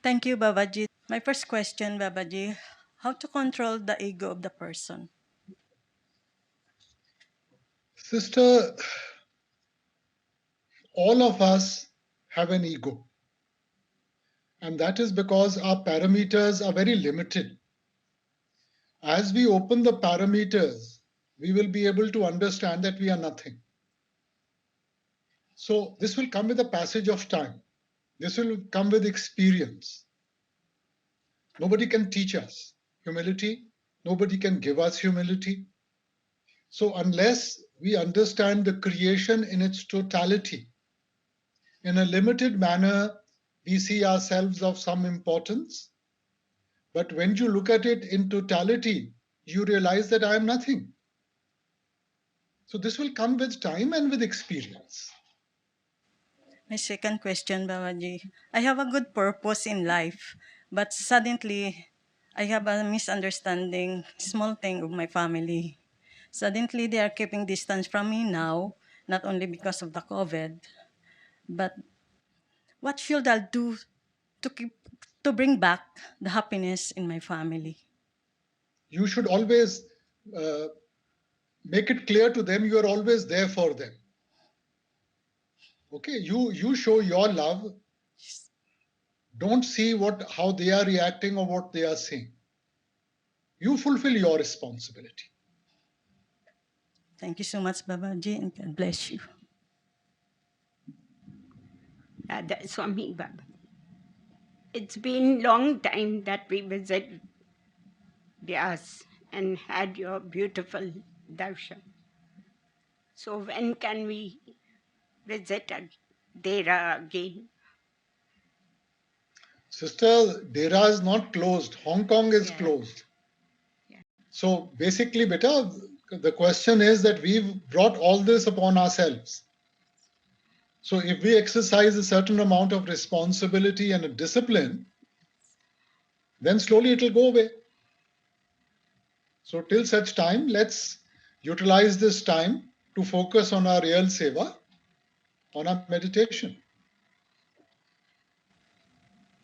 Thank you, Babaji. My first question, Babaji, how to control the ego of the person? Sister, all of us have an ego, and that is because our parameters are very limited. As we open the parameters, we will be able to understand that we are nothing. So, this will come with the passage of time. This will come with experience. Nobody can teach us humility, nobody can give us humility. So, unless we understand the creation in its totality, in a limited manner, we see ourselves of some importance. But when you look at it in totality, you realize that I am nothing. So this will come with time and with experience. My second question, Babaji, I have a good purpose in life, but suddenly I have a misunderstanding, small thing of my family. Suddenly they are keeping distance from me now, not only because of the COVID, but what should I do to keep to bring back the happiness in my family? You should always uh, make it clear to them you are always there for them. Okay, you show your love. Don't see how they are reacting or what they are saying. You fulfill your responsibility. Thank you so much, Babaji, and God bless you. Swami Baba. It's been long time that we visited Vyas and had your beautiful darshan. So when can we visit Dera again? Sister, Dera is not closed. Hong Kong is closed. Yeah. So basically, beta, the question is that we've brought all this upon ourselves. So if we exercise a certain amount of responsibility and a discipline, then slowly it will go away. So till such time, let's utilize this time to focus on our real seva, on our meditation.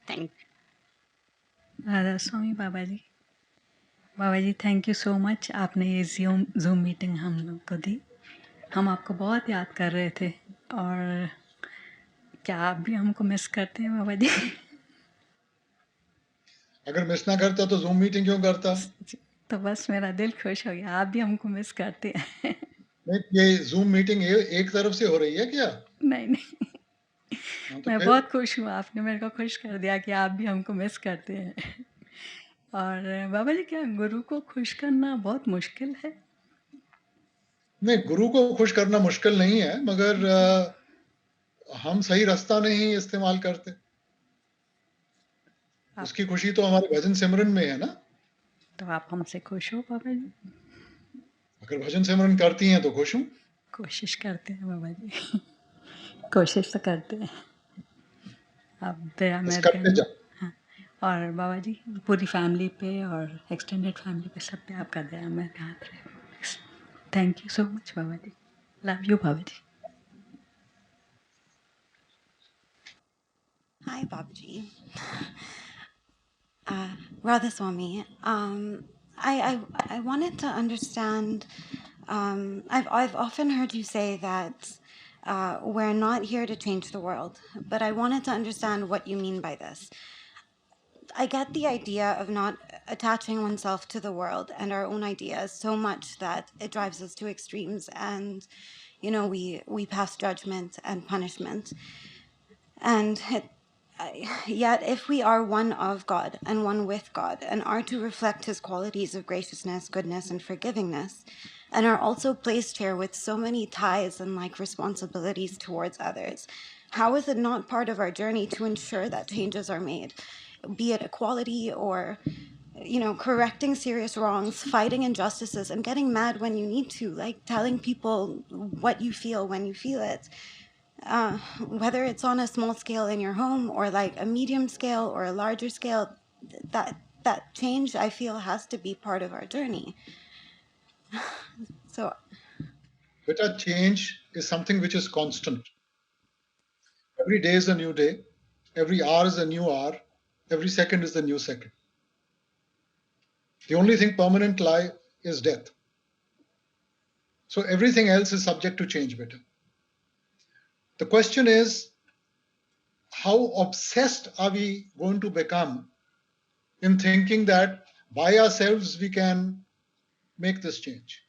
Thank Radha Swami Baba ji. Baba ji thank you so much, आपने ये zoom meeting हम लोग को दी। हम आपको बहुत याद कर रहे थे, और क्या आप भी हमको मिस करते हैं बाबा जी? अगर मिस ना करता तो जूम मीटिंग क्यों करता? तो बस मेरा दिल खुश हो गया, आप भी हमको मिस करते हैं। नहीं, ये जूम मीटिंग एक तरफ से हो रही है क्या? नहीं नहीं, तो मैं फिर बहुत खुश हूँ, आपने मेरे को खुश कर दिया कि आप भी हमको मिस करते हैं। और बाबा जी, क्या गुरु को खुश करना बहुत मुश्किल है? नहीं, गुरु को खुश करना मुश्किल नहीं है, मगर हम सही रास्ता नहीं इस्तेमाल करते। उसकी खुशी तो हमारे भजन सिमरन में है ना। तो आप हमसे खुश हो बाबा जी? अगर भजन सिमरन करती हैं तो खुश हूँ। कोशिश करते हैं बाबा जी, कोशिश तो करते हैं। आप दया बस मेहर करते करना। जाओ। हाँ, और बाबा जी पूरी फैमिली पे और एक्सटेंडेड फैमिली पे सब पे आपका दया मेहर हाथ रहे। Thank you so much Baba ji, love you Baba ji. Hi, Babaji. Radhaswami. I wanted to understand. I've often heard you say that we're not here to change the world, but I wanted to understand what you mean by this. I get the idea of not attaching oneself to the world and our own ideas so much that it drives us to extremes, and we pass judgment and punishment. And yet, if we are one of God and one with God, and are to reflect his qualities of graciousness, goodness, and forgivingness, and are also placed here with so many ties and responsibilities towards others, how is it not part of our journey to ensure that changes are made, be it equality or correcting serious wrongs, fighting injustices, and getting mad when you need to, like telling people what you feel when you feel it, whether it's on a small scale in your home or like a medium scale or a larger scale, that change, I feel, has to be part of our journey. So Beta, change is something which is constant. Every day is a new day. Every hour is a new hour. Every second is the new second. The only thing permanent lie is death. So everything else is subject to change, beta. The question is, how obsessed are we going to become in thinking that by ourselves we can make this change?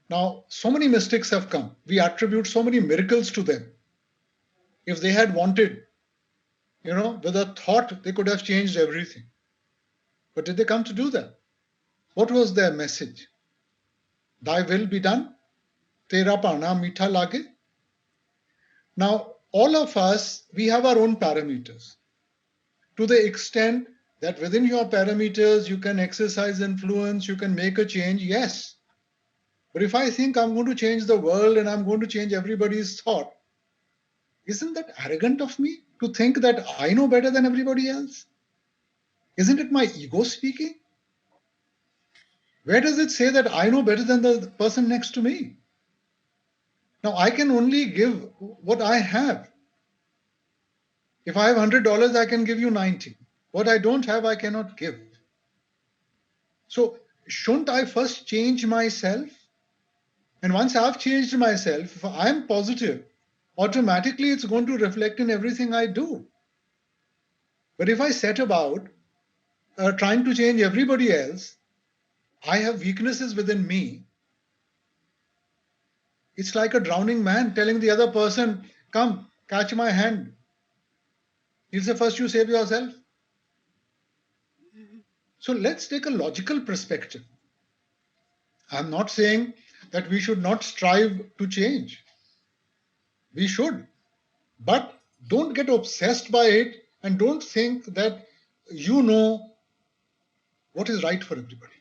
Now, so many mystics have come. We attribute so many miracles to them. If they had wanted, with a thought, they could have changed everything. But did they come to do that? What was their message? Thy will be done. Tera pana mitha lage. Now, all of us, we have our own parameters. To the extent that within your parameters, you can exercise influence, you can make a change, yes. But if I think I'm going to change the world and I'm going to change everybody's thought, isn't that arrogant of me to think that I know better than everybody else? Isn't it my ego speaking? Where does it say that I know better than the person next to me? Now, I can only give what I have. If I have $100, I can give you 90. What I don't have, I cannot give. So, shouldn't I first change myself? And once I've changed myself, if I'm positive, automatically it's going to reflect in everything I do. But if I set about trying to change everybody else, I have weaknesses within me. It's like a drowning man telling the other person, come, catch my hand. He'll say, first you save yourself. So let's take a logical perspective. I'm not saying that we should not strive to change. We should. But don't get obsessed by it and don't think that you know what is right for everybody.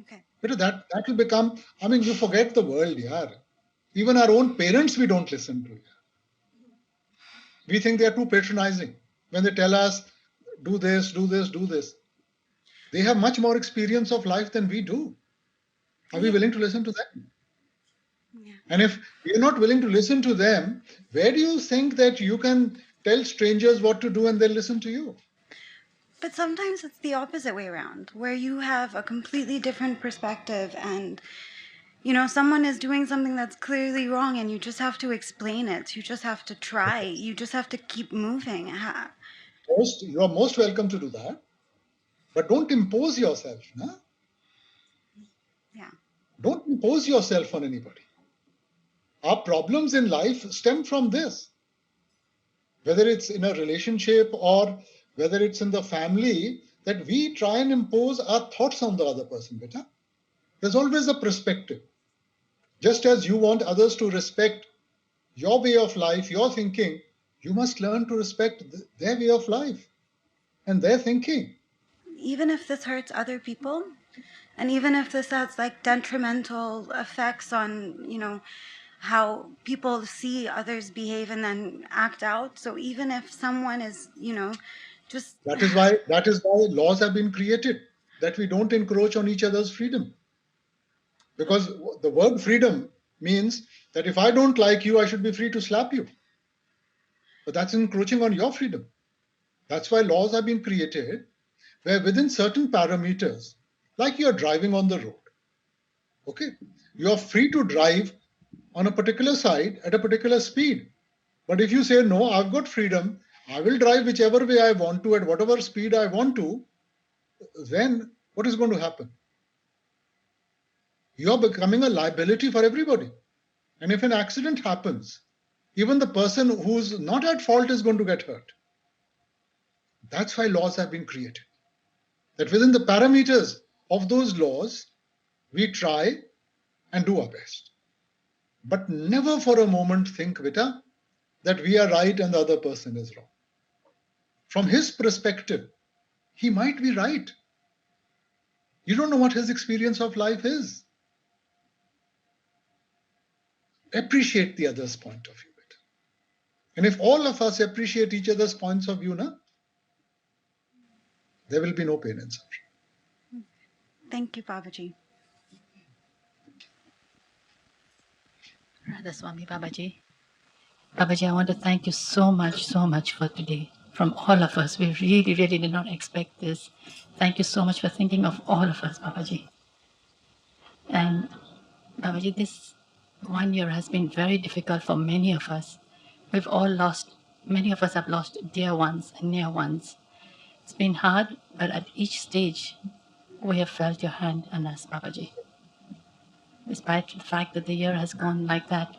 Okay. Because that will become, you forget the world, yaar. Even our own parents we don't listen to. We think they are too patronizing. When they tell us, do this, do this, do this. They have much more experience of life than we do. Are we Yeah. willing to listen to them? Yeah. And if you're not willing to listen to them, where do you think that you can tell strangers what to do and they'll listen to you? But sometimes it's the opposite way around, where you have a completely different perspective and someone is doing something that's clearly wrong and you just have to explain it. You just have to try. You just have to keep moving. You are most welcome to do that, but don't impose yourself. Nah? Yeah. Don't impose yourself on anybody. Our problems in life stem from this. Whether it's in a relationship or whether it's in the family, that we try and impose our thoughts on the other person, beta. There's always a perspective. Just as you want others to respect your way of life, your thinking, you must learn to respect their way of life and their thinking. Even if this hurts other people, and even if this has like detrimental effects on, how people see others behave and then act out. So even if someone is, just That is why laws have been created, that we don't encroach on each other's freedom. Because the word freedom means that if I don't like you, I should be free to slap you. But that's encroaching on your freedom. That's why laws have been created where within certain parameters, like you're driving on the road, okay, you are free to drive on a particular side at a particular speed. But if you say, no, I've got freedom, I will drive whichever way I want to at whatever speed I want to, then what is going to happen? You're becoming a liability for everybody. And if an accident happens, even the person who's not at fault is going to get hurt. That's why laws have been created. That within the parameters of those laws, we try and do our best. But never for a moment think, Vita, that we are right and the other person is wrong. From his perspective, he might be right. You don't know what his experience of life is. Appreciate the other's point of view. Vita. And if all of us appreciate each other's points of view, there will be no pain and suffering. thank you, Babaji. Radha Swami Babaji. Babaji, I want to thank you so much for today. From all of us, we really, really did not expect this. Thank you so much for thinking of all of us, Babaji. And Babaji, this 1 year has been very difficult for many of us. We've all lost, many of us have lost dear ones and near ones. It's been hard, but at each stage, we have felt your hand on us, Babaji. Despite the fact that the year has gone like that,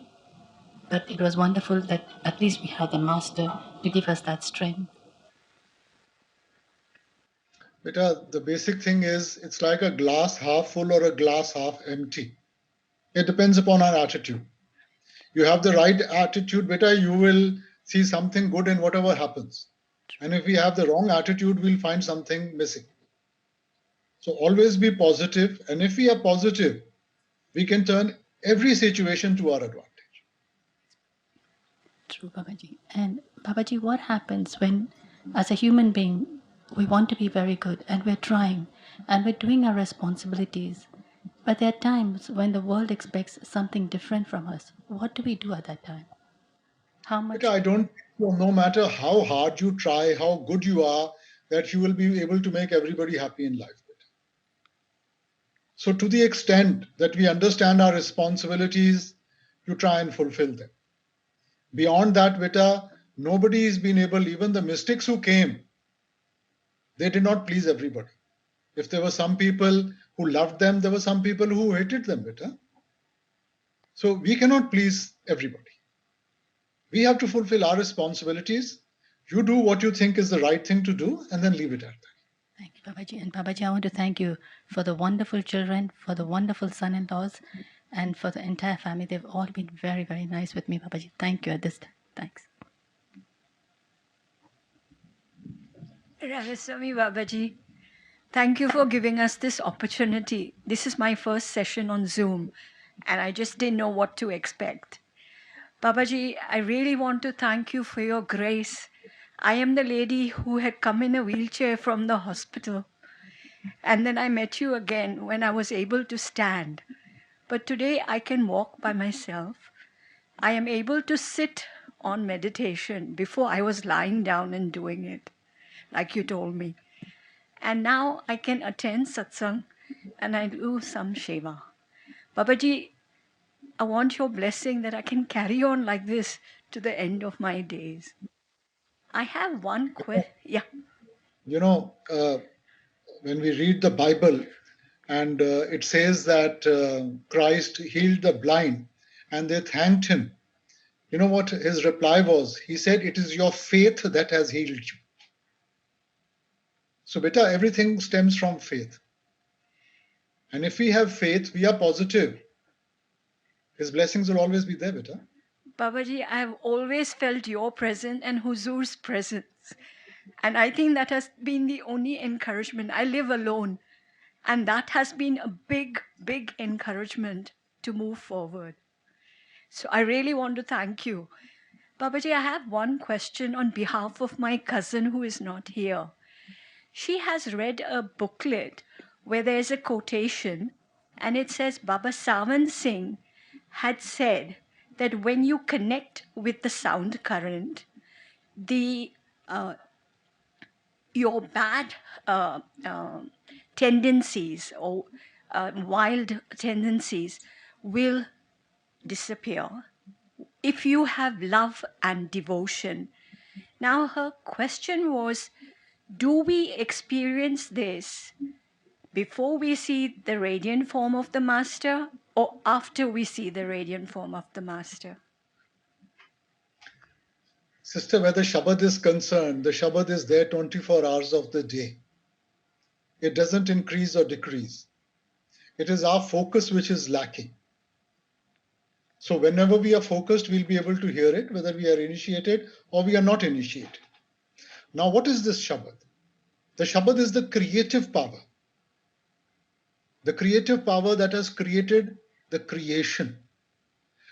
but it was wonderful that at least we had the Master to give us that strength. Beta, the basic thing is it's like a glass half full or a glass half empty. It depends upon our attitude. You have the right attitude, beta, you will see something good in whatever happens. And if we have the wrong attitude, we'll find something missing. So always be positive. And if we are positive, we can turn every situation to our advantage. True, Babaji. And Babaji, what happens when, as a human being, we want to be very good and we're trying and we're doing our responsibilities, but there are times when the world expects something different from us. What do we do at that time? How much? Beta, I don't, no matter how hard you try, how good you are, that you will be able to make everybody happy in life. So to the extent that we understand our responsibilities, you try and fulfill them. Beyond that, beta, nobody has been able, even the mystics who came, they did not please everybody. If there were some people who loved them, there were some people who hated them, beta. So we cannot please everybody. We have to fulfill our responsibilities. You do what you think is the right thing to do and then leave it at that. Thank you, Babaji. And Babaji, I want to thank you for the wonderful children, for the wonderful son-in-laws, and for the entire family. They've all been very, very nice with me, Babaji. Thank you at this time. Thanks. Ramaswamy Babaji, thank you for giving us this opportunity. This is my first session on Zoom, and I just didn't know what to expect. Babaji, I really want to thank you for your grace. I am the lady who had come in a wheelchair from the hospital, and then I met you again when I was able to stand. But today I can walk by myself. I am able to sit on meditation. Before I was lying down and doing it, like you told me. And now I can attend satsang and I do some seva. Babaji, I want your blessing that I can carry on like this to the end of my days. I have one question. Yeah. You know, when we read the Bible and it says that Christ healed the blind and they thanked him. You know what his reply was? He said, "It is your faith that has healed you." So, beta, everything stems from faith. And if we have faith, we are positive. His blessings will always be there, beta. Babaji, I have always felt your presence and Huzur's presence. And I think that has been the only encouragement. I live alone. And that has been a big, big encouragement to move forward. So I really want to thank you. Babaji, I have one question on behalf of my cousin who is not here. She has read a booklet where there's a quotation and it says Baba Sawan Singh had said that when you connect with the sound current, your bad tendencies or wild tendencies will disappear if you have love and devotion. Now her question was, do we experience this before we see the radiant form of the Master or after we see the radiant form of the Master? Sister, where the Shabad is concerned, the Shabad is there 24 hours of the day. It doesn't increase or decrease. It is our focus which is lacking. So whenever we are focused, we'll be able to hear it, whether we are initiated or we are not initiated. Now, what is this Shabad? The Shabad is the creative power. The creative power that has created the creation.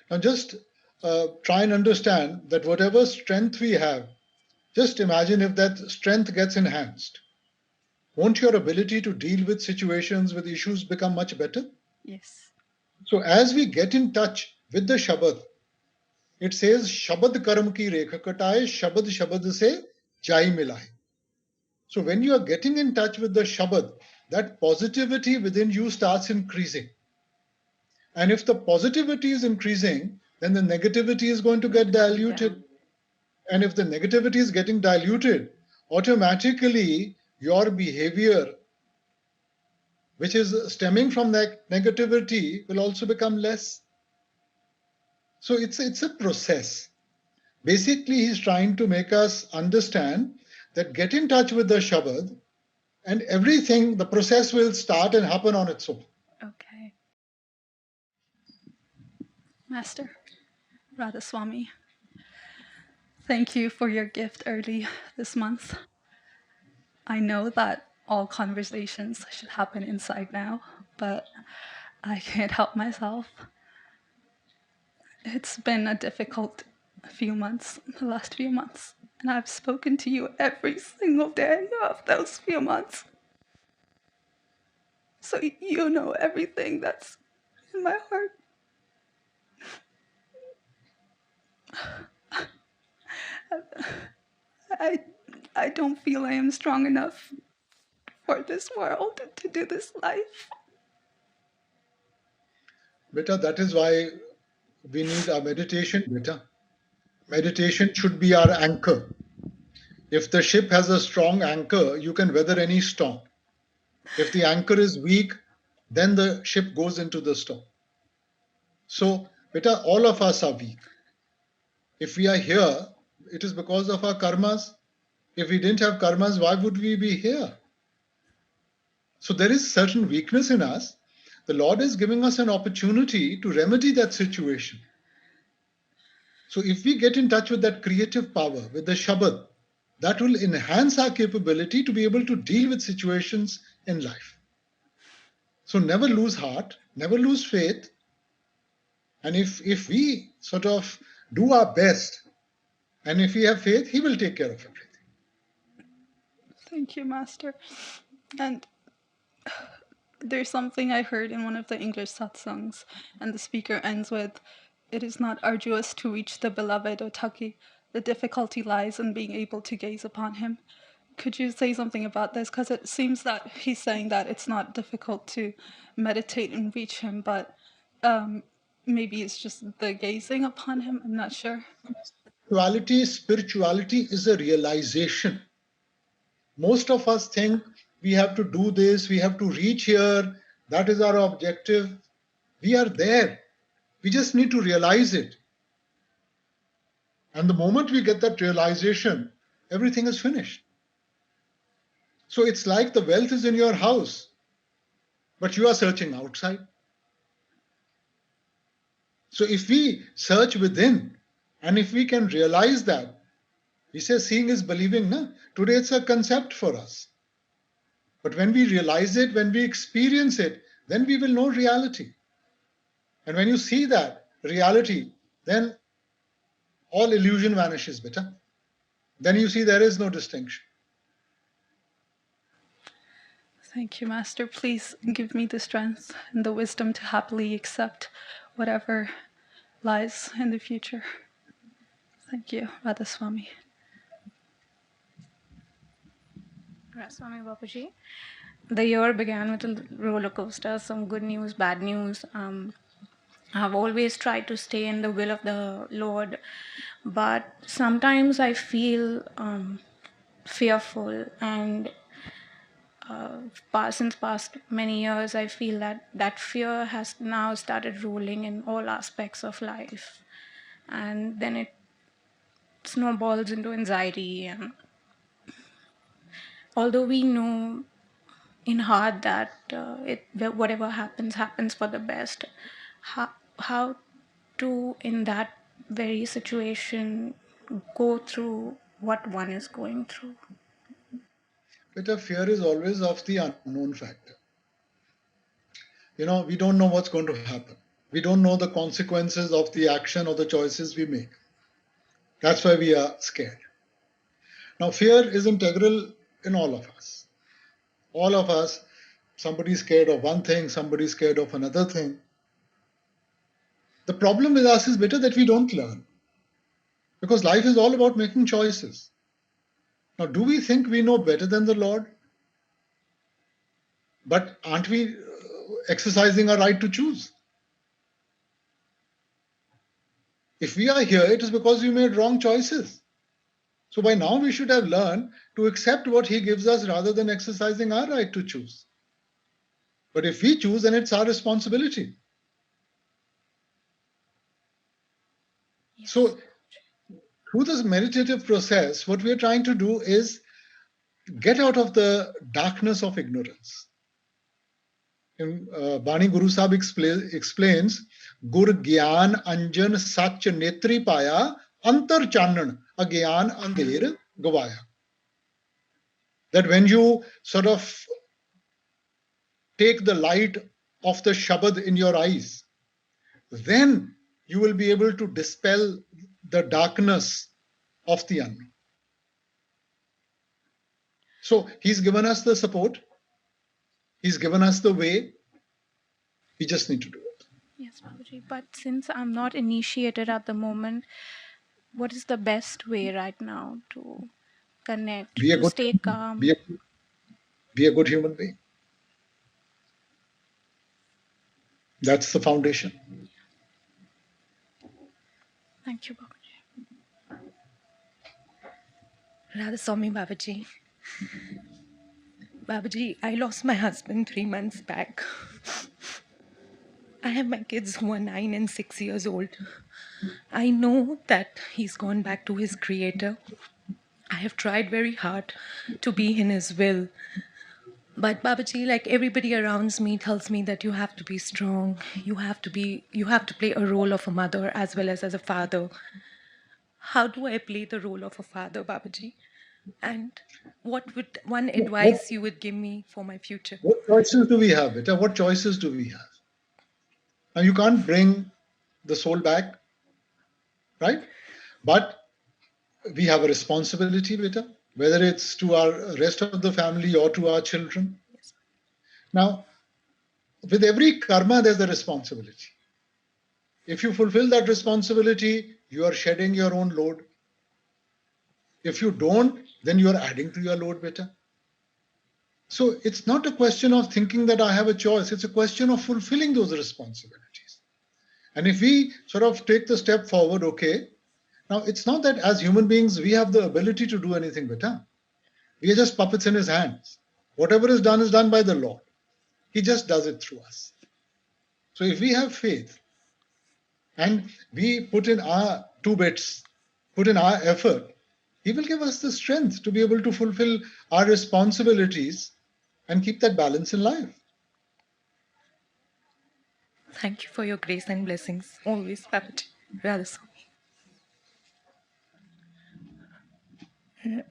Now just try and understand that whatever strength we have, just imagine if that strength gets enhanced. Won't your ability to deal with situations, with issues become much better? Yes. So as we get in touch with the Shabad, It says, Shabad karm ki rekha kataye, Shabad Shabad se jai milaye. So when you are getting in touch with the Shabad, that positivity within you starts increasing. And if the positivity is increasing, then the negativity is going to get diluted. And if the negativity is getting diluted, automatically your behavior, which is stemming from that negativity, will also become less. So it's a process. Basically, he's trying to make us understand that get in touch with the Shabad and everything, the process will start and happen on its own. Okay. Master Radhaswami, thank you for your gift early this month. I know that all conversations should happen inside now, but I can't help myself. It's been a difficult few months, the last few months, and I've spoken to you every single day of those few months. So you know everything that's in my heart. I don't feel I am strong enough for this world to do this life. Beta, that is why we need our meditation, beta. Meditation should be our anchor. If the ship has a strong anchor, you can weather any storm. If the anchor is weak, then the ship goes into the storm. So, beta, all of us are weak. If we are here, it is because of our karmas. If we didn't have karmas, why would we be here? So there is certain weakness in us. The Lord is giving us an opportunity to remedy that situation. So if we get in touch with that creative power, with the Shabad, that will enhance our capability to be able to deal with situations in life. So never lose heart, never lose faith. And if we sort of do our best, and if we have faith, He will take care of everything. Thank you, Master. And there's something I heard in one of the English satsangs, and the speaker ends with, "It is not arduous to reach the beloved Otaki. The difficulty lies in being able to gaze upon him." Could you say something about this? Because it seems that he's saying that it's not difficult to meditate and reach him, but maybe it's just the gazing upon him. I'm not sure. Spirituality is a realization. Most of us think we have to do this, we have to reach here, that is our objective. We are there. We just need to realize it. And the moment we get that realization, everything is finished. So it's like the wealth is in your house, but you are searching outside. So if we search within, and if we can realize that, we say seeing is believing. Na? Today it's a concept for us. But when we realize it, when we experience it, then we will know reality. And when you see that reality, then all illusion vanishes, beta. Then you see there is no distinction. Thank you, Master. Please give me the strength and the wisdom to happily accept whatever lies in the future. Thank you, Radhaswami. Radhaswami Babaji. The year began with a roller coaster, some good news, bad news. I've always tried to stay in the will of the Lord, but sometimes I feel fearful, and since past many years, I feel that fear has now started ruling in all aspects of life, and then it snowballs into anxiety. And although we know in heart that whatever happens for the best, how to in that very situation go through what one is going through. But fear is always of the unknown factor. We don't know what's going to happen. We don't know the consequences of the action or the choices we make. That's why we are scared. Now, fear is integral in all of us. All of us, somebody's scared of one thing, somebody's scared of another thing. The problem with us is better that we don't learn. Because life is all about making choices. Now, do we think we know better than the Lord? But aren't we exercising our right to choose? If we are here, it is because we made wrong choices. So by now we should have learned to accept what he gives us rather than exercising our right to choose. But if we choose, then it's our responsibility. So through this meditative process, what we are trying to do is get out of the darkness of ignorance. In Bani Guru Sahib explains, Gur Gyan Anjan Sach Netri Paya Antar Chanan Agyan Andher Gavaya. That when you sort of take the light of the Shabad in your eyes, then you will be able to dispel the darkness of the unknown. So he's given us the support. He's given us the way. We just need to do it. Yes, Babaji. But since I'm not initiated at the moment, what is the best way right now to connect, Be a to good, stay calm? be a good human being. That's the foundation. Thank you, Babaji. Radhaswami Babaji. Babaji, I lost my husband 3 months back. I have my kids who are 9 and 6 years old. I know that he's gone back to his creator. I have tried very hard to be in his will. But Babaji, like everybody around me tells me that you have to be strong. You have to play a role of a mother as well as a father. How do I play the role of a father, Babaji? And what would one advice you would give me for my future? What choices do we have, beta? What choices do we have? Now, you can't bring the soul back, right? But we have a responsibility, beta, whether it's to our rest of the family or to our children. Now, with every karma, there's a responsibility. If you fulfill that responsibility, you are shedding your own load. If you don't, then you are adding to your load, beta. So it's not a question of thinking that I have a choice. It's a question of fulfilling those responsibilities. And if we sort of take the step forward, okay, now it's not that as human beings, we have the ability to do anything better. We are just puppets in his hands. Whatever is done by the Lord. He just does it through us. So if we have faith and we put in our 2 bits, put in our effort, he will give us the strength to be able to fulfill our responsibilities and keep that balance in life. Thank you for your grace and blessings. Always, Babaji. Radhaswami.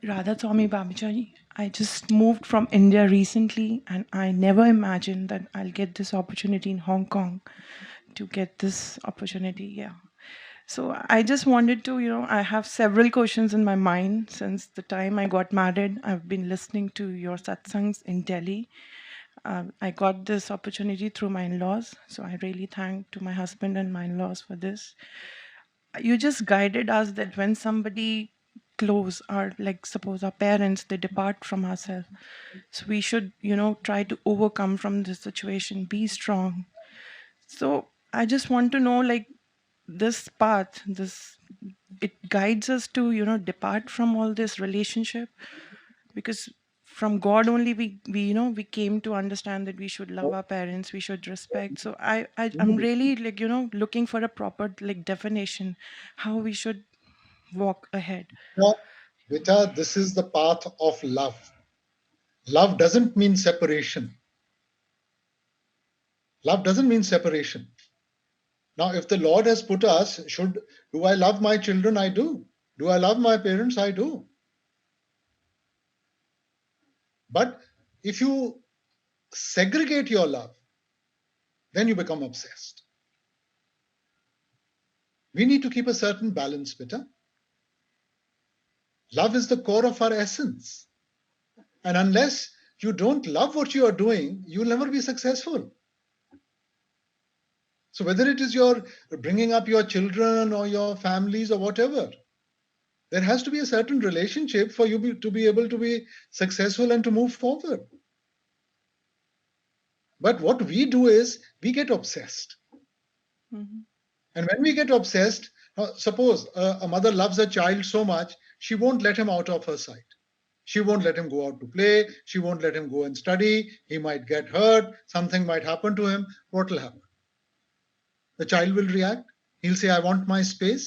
Radhaswami Babaji, I just moved from India recently and I never imagined that I'll get this opportunity in Hong Kong to get this opportunity. Yeah. So I just wanted to, I have several questions in my mind since the time I got married. I've been listening to your satsangs in Delhi. I got this opportunity through my in-laws. So I really thank to my husband and my in-laws for this. You just guided us that when somebody close are like suppose our parents, they depart from ourselves, so we should try to overcome from this situation, be strong. So I just want to know, like, this path, it guides us to depart from all this relationship, because from God only we came to understand that we should love our parents, we should respect. So I'm really like looking for a proper like definition how we should walk ahead. Now, Vita, this is the path of love. Love doesn't mean separation. Love doesn't mean separation. Now, if the Lord has put us, do I love my children? I do. Do I love my parents? I do. But if you segregate your love, then you become obsessed. We need to keep a certain balance, Vita. Love is the core of our essence. And unless you don't love what you are doing, you'll never be successful. So whether it is your bringing up your children or your families or whatever, There has to be a certain relationship for you to be able to be successful and to move forward. But what we do is we get obsessed. Mhm. And when we get obsessed, suppose a mother loves a child so much, she won't let him out of her sight. She won't let him go out to play. She won't let him go and study. He might get hurt. Something might happen to him. What will happen? The child will react. He'll say, I want my space.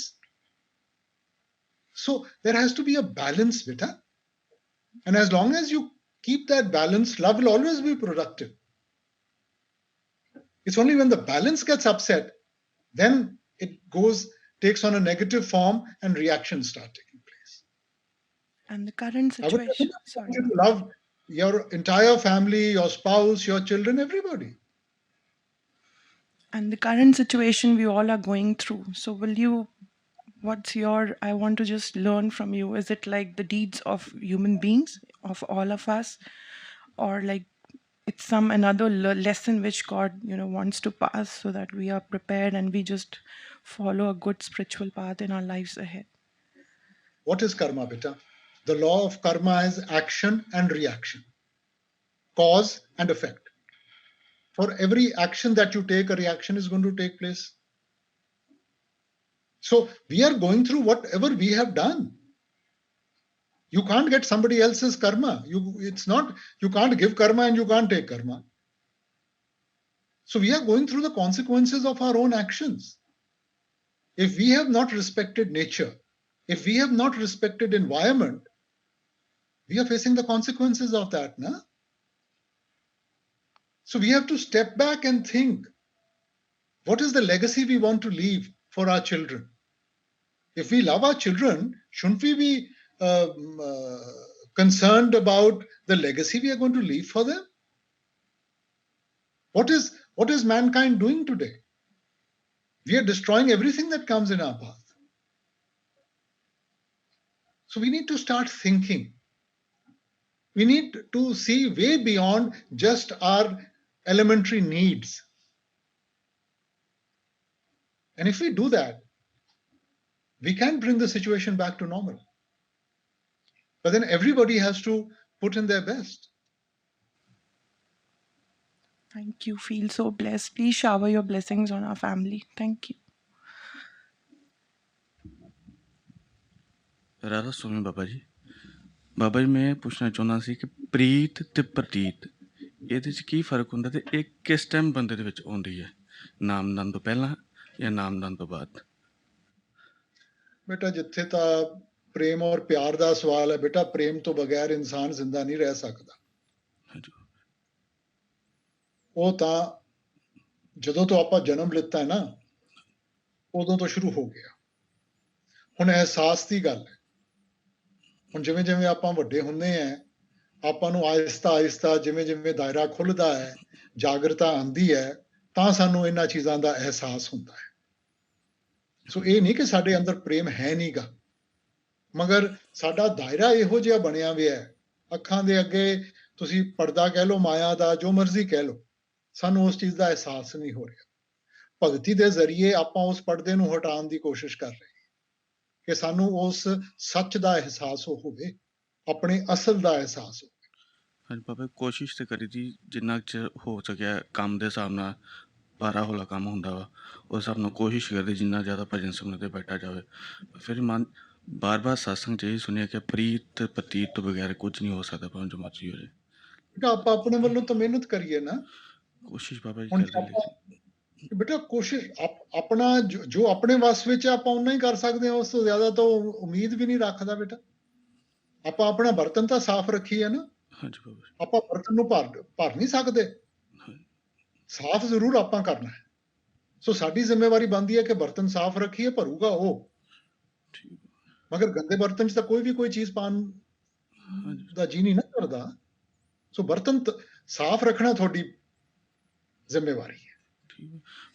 So there has to be a balance, beta. And as long as you keep that balance, love will always be productive. It's only when the balance gets upset, then it takes on a negative form and reactions start taking place. And the current I would situation, want sorry. you to love your entire family, your spouse, your children, everybody. And the current situation we all are going through. So I want to just learn from you. Is it like the deeds of human beings, of all of us? Or like it's some another lesson which God, wants to pass so that we are prepared and we just follow a good spiritual path in our lives ahead? What is karma, beta? The law of karma is action and reaction, cause and effect. For every action that you take, a reaction is going to take place. So we are going through whatever we have done. You can't get somebody else's karma. You can't give karma and you can't take karma. So we are going through the consequences of our own actions. If we have not respected nature, if we have not respected environment, we are facing the consequences of that, na? So we have to step back and think, what is the legacy we want to leave for our children? If we love our children, shouldn't we be concerned about the legacy we are going to leave for them? What is mankind doing today? We are destroying everything that comes in our path. So we need to start thinking. We need to see way beyond just our elementary needs. And if we do that, we can bring the situation back to normal. But then everybody has to put in their best. Thank you. Feel so blessed. Please shower your blessings on our family. Thank you. Radha Soami Baba ji ਮੈਂ ਪੁੱਛਣਾ ਚਾਹੁੰਦਾ ਸੀ ਕਿ ਪ੍ਰੀਤ ਤੇ ਪ੍ਰਤੀਤ ਇਹਦੇ 'ਚ ਕੀ ਫਰਕ ਹੁੰਦਾ ਤੇ ਇਹ ਕਿਸ ਟਾਈਮ ਬੰਦੇ ਦੇ ਵਿੱਚ ਆਉਂਦੀ ਹੈ, ਨਾਮਦਾਨ ਤੋਂ ਪਹਿਲਾਂ ਜਾਂ ਨਾਮਦਾਨ ਤੋਂ ਬਾਅਦ? ਬੇਟਾ ਜਿੱਥੇ ਤਾਂ ਪ੍ਰੇਮ ਔਰ ਪਿਆਰ ਦਾ ਸਵਾਲ ਹੈ, ਬੇਟਾ ਪ੍ਰੇਮ ਤੋਂ ਬਗੈਰ ਇਨਸਾਨ ਜ਼ਿੰਦਾ ਨਹੀਂ ਰਹਿ ਸਕਦਾ। ਉਹ ਤਾਂ ਜਦੋਂ ਤੋਂ ਆਪਾਂ ਜਨਮ ਲਿੱਤਾ ਹੈ ਨਾ, ਉਦੋਂ ਤੋਂ ਸ਼ੁਰੂ ਹੋ ਗਿਆ। ਹੁਣ ਅਹਿਸਾਸ ਦੀ ਗੱਲ ਹੈ। ਹੁਣ ਜਿਵੇਂ ਜਿਵੇਂ ਆਪਾਂ ਵੱਡੇ ਹੁੰਦੇ ਆ, ਆਪਾਂ ਨੂੰ ਆਹਿਸਤਾ ਆਹਿਸਤਾ ਜਿਵੇਂ ਜਿਵੇਂ ਦਾਇਰਾ ਖੁੱਲ੍ਹਦਾ ਹੈ, ਜਾਗਰਤਾ ਆਉਂਦੀ ਹੈ, ਤਾਂ ਸਾਨੂੰ ਇਹਨਾਂ ਚੀਜ਼ਾਂ ਦਾ ਅਹਿਸਾਸ ਹੁੰਦਾ ਹੈ। ਸੋ ਇਹ ਨਹੀਂ ਕਿ ਸਾਡੇ ਅੰਦਰ ਪ੍ਰੇਮ ਹੈ ਨਹੀਂਗਾ, ਮਗਰ ਸਾਡਾ ਦਾਇਰਾ ਇਹੋ ਜਿਹਾ ਬਣਿਆ ਹੋਇਆ ਹੈ, ਅੱਖਾਂ ਦੇ ਅੱਗੇ ਤੁਸੀਂ ਪਰਦਾ ਕਹਿ ਲਓ, ਮਾਇਆ ਦਾ, ਜੋ ਮਰਜ਼ੀ ਕਹਿ ਲਓ, ਸਾਨੂੰ ਉਸ ਚੀਜ਼ ਦਾ ਅਹਿਸਾਸ ਨਹੀਂ ਹੋ ਰਿਹਾ। ਭਗਤੀ ਦੇ ਜ਼ਰੀਏ ਆਪਾਂ ਉਸ ਪਰਦੇ ਨੂੰ ਹਟਾਉਣ ਦੀ ਕੋਸ਼ਿਸ਼ ਕਰ ਰਹੇ ਹਾਂ ਕਿ ਸਾਨੂੰ ਉਸ ਸੱਚ ਦਾ ਅਹਿਸਾਸ ਹੋਵੇ, ਆਪਣੇ ਅਸਲ ਦਾ ਅਹਿਸਾਸ ਹੋਵੇ। ਹਾਂਜੀ ਬਾਬਾ, ਕੋਸ਼ਿਸ਼ ਤਾਂ ਕਰੀ ਦੀ ਜਿੰਨਾ ਚਿਰ ਹੋ ਸਕਿਆ, ਕੰਮ ਦੇ ਹਿਸਾਬ ਨਾਲ ਭਾਰਾ ਹੌਲਾ ਕੰਮ ਹੁੰਦਾ ਵਾ, ਉਸ ਹਿਸਾਬ ਨਾਲ ਕੋਸ਼ਿਸ਼ ਕਰਦੇ ਜਿੰਨਾ ਜ਼ਿਆਦਾ ਭਜਨ ਸਿਮਰਨ 'ਤੇ ਬੈਠਾ ਜਾਵੇ। ਫਿਰ ਮਨ ਬਾਰ-ਬਾਰ ਸਤਸੰਗ 'ਚ ਇਹ ਸੁਣਿਆ ਕਿ ਪ੍ਰੀਤ ਪ੍ਰਤੀਤ ਤੋਂ ਬਗੈਰ ਕੁਝ ਨਹੀਂ ਹੋ ਸਕਦਾ, ਭਾਵੇਂ ਜੋ ਮਰਜ਼ੀ ਹੋ ਜਾਏ। ਬੇਟਾ ਆਪਾਂ ਆਪਣੇ ਵੱਲੋਂ ਤਾਂ ਮਿਹਨਤ ਕਰੀਏ ਨਾ। ਕੋਸ਼ਿਸ਼ ਬਾਬਾ ਜੀ ਹੁਣ ਕਰਦੇ। ਬੇਟਾ ਕੋਸ਼ਿਸ਼ ਆਪਣਾ ਜੋ ਆਪਣੇ ਵੱਸ ਵਿੱਚ ਆਪਾਂ ਉਨਾ ਹੀ ਕਰ ਸਕਦੇ ਹਾਂ, ਉਸ ਤੋਂ ਜ਼ਿਆਦਾ ਤਾਂ ਉਮੀਦ ਵੀ ਨਹੀਂ ਰੱਖਦਾ ਬੇਟਾ। ਆਪਾਂ ਆਪਣਾ ਬਰਤਨ ਤਾਂ ਸਾਫ਼ ਰੱਖੀਏ ਨਾ। ਹਾਂਜੀ ਬਾਬਾ, ਆਪਾਂ ਬਰਤਨ ਨੂੰ ਭਰ ਨਹੀਂ ਸਕਦੇ, ਸਾਫ਼ ਜ਼ਰੂਰ ਆਪਾਂ ਕਰਨਾ ਹੈ। ਸੋ ਸਾਡੀ ਜ਼ਿੰਮੇਵਾਰੀ ਬਣਦੀ ਹੈ ਕਿ ਬਰਤਨ ਸਾਫ਼ ਰੱਖੀਏ, ਭਰੂਗਾ ਉਹ। ਮਗਰ ਗੰਦੇ ਬਰਤਨ 'ਚ ਤਾਂ ਕੋਈ ਵੀ ਕੋਈ ਚੀਜ਼ ਪਾਉਣ ਦਾ ਜੀ ਨਹੀਂ ਨਾ ਕਰਦਾ। ਸੋ ਬਰਤਨ ਸਾਫ਼ ਰੱਖਣਾ ਤੁਹਾਡੀ ਜ਼ਿੰਮੇਵਾਰੀ ਹੈ।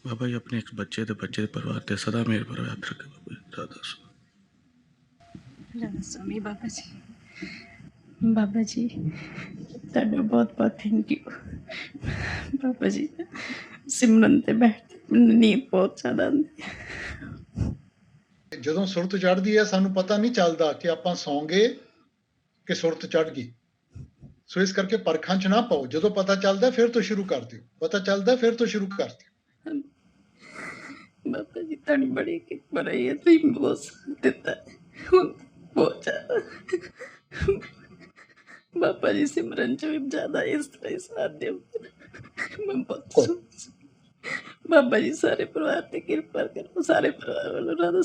ਬਾਬਾ ਜੀ ਆਪਣੇ ਇੱਕ ਬੱਚੇ ਦੇ ਪਰਿਵਾਰ ਤੇ ਸਦਾ ਮੇਰ ਪਰਵਾਹ ਰੱਖੇ ਬਾਬਾ ਜੀ। ਰਾਧਾ ਸਵਾਮੀ ਬਾਬਾ ਜੀ। ਬਾਬਾ ਜੀ ਤੁਹਾਡਾ ਬਹੁਤ ਬਹੁਤ ਥੈਂਕ ਯੂ। ਬਾਬਾ ਜੀ ਸਿਮਰਨ ਤੇ ਬੈਠ ਮੈਨੂੰ ਨੀਂਦ ਬਹੁਤ ਜ਼ਿਆਦਾ ਆਉਂਦੀ। ਜਦੋਂ ਸੁਰਤ ਚੜ੍ਹਦੀ ਹੈ ਸਾਨੂੰ ਪਤਾ ਨਹੀਂ ਚੱਲਦਾ ਕਿ ਆਪਾਂ ਸੌਂ ਗਏ ਕਿ ਸੁਰਤ ਚੜ੍ਹ ਗਈ। ਸੋ ਇਸ ਕਰਕੇ ਪਰਖਾਂ 'ਚ ਨਾ ਪਾਓ, ਜਦੋਂ ਪਤਾ ਚੱਲਦਾ ਫਿਰ ਤੋਂ ਸ਼ੁਰੂ ਕਰ ਦਿਓ, ਪਤਾ ਚੱਲਦਾ ਫਿਰ ਤੋਂ ਸ਼ੁਰੂ ਕਰ ਦਿਓ। ਬਾਬਾ ਜੀ ਤੁਹਾਡੀ ਬੜੀ ਕਿਰਪਾ ਰਹੀ ਹੈ, ਤੁਸੀਂ ਬਹੁਤ ਸਾਥ ਦਿੱਤਾ ਹੈ, ਹੁਣ ਬਹੁਤ ਜ਼ਿਆਦਾ। ਬਾਬਾ ਜੀ ਸਿਮਰਨ 'ਚ ਵੀ ਜ਼ਿਆਦਾ ਇਸ ਤਰ੍ਹਾਂ ਹੀ ਸਾਥ ਦਿਓ। ਮੈਂ ਬਹੁਤ ਖੁਸ਼। ਬਾਬਾ ਜੀ ਸਾਰੇ ਪਰਿਵਾਰ ਤੇ ਕਿਰਪਾ ਕਰੋ, ਸਾਰੇ ਪਰਿਵਾਰ ਵੱਲੋਂ ਰਾਧਾ